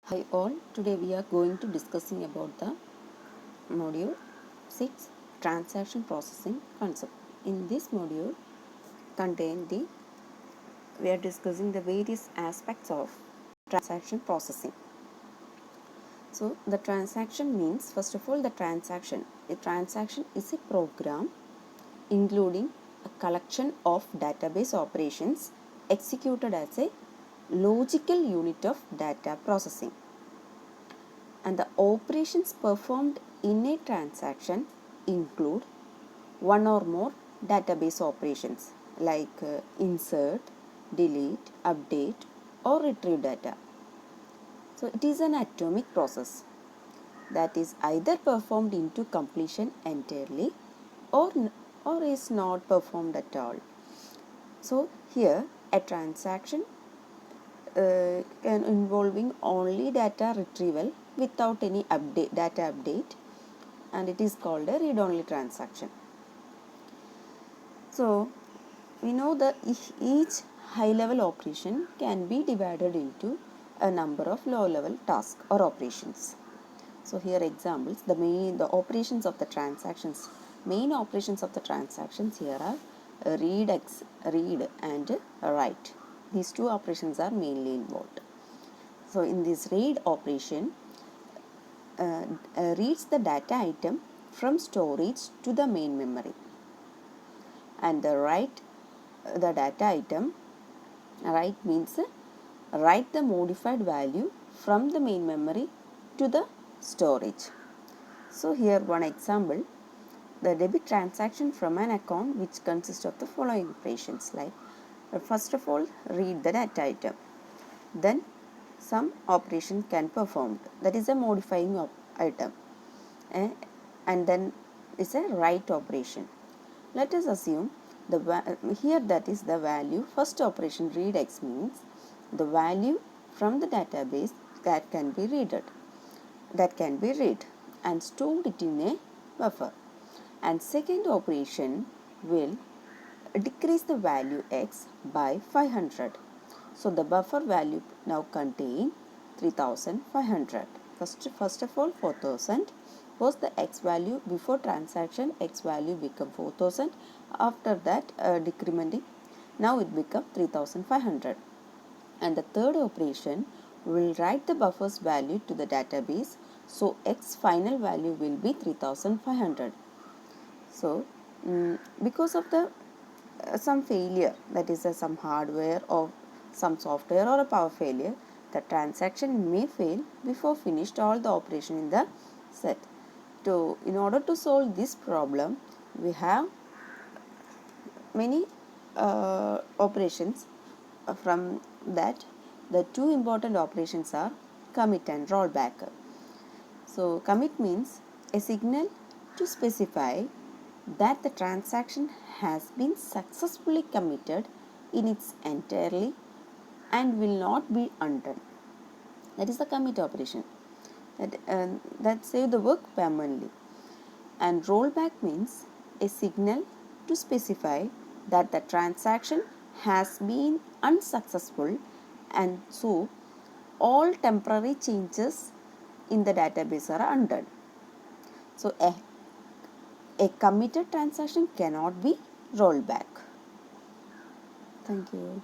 Hi all, today we are going to discussing about the module 6 transaction processing concept. In this module we are discussing the various aspects of transaction processing. So the transaction means, first of all, a transaction is a program including a collection of database operations executed as a logical unit of data processing. And the operations performed in a transaction include one or more database operations like insert, delete, update or retrieve data. So it is an atomic process that is either performed into completion entirely or is not performed at all. So here a transaction can involving only data retrieval without any data update, and it is called a read-only transaction. So we know that each high-level operation can be divided into a number of low-level tasks or operations. So here examples, the main operations of the transactions here are read and write. These two operations are mainly involved. So in this read operation, reads the data item from storage to the main memory, and the write the data item, write means write the modified value from the main memory to the storage. So here one example, the debit transaction from an account which consists of the following operations, like first of all read the data item, then some operation can performed, that is a modifying item, and then is a write operation. Let us assume here that is the value. First operation read X means the value from the database that can be read and stored it in a buffer, and second operation will decrease the value X by 500. So the buffer value now contain 3500. First of all 4000 was the X value. Before transaction X value become 4000. After that decrementing, now it become 3500. And the third operation will write the buffer's value to the database. So X final value will be 3500. So because of the some failure, that is some hardware or some software or a power failure, the transaction may fail before finished all the operation in the set. So in order to solve this problem, we have many operations. From that, the two important operations are commit and rollback. So commit means a signal to specify that the transaction has been successfully committed in its entirety and will not be undone. That is the commit operation. That save the work permanently. And rollback means a signal to specify that the transaction has been unsuccessful, and so all temporary changes in the database are undone. So a committed transaction cannot be rolled back. Thank you.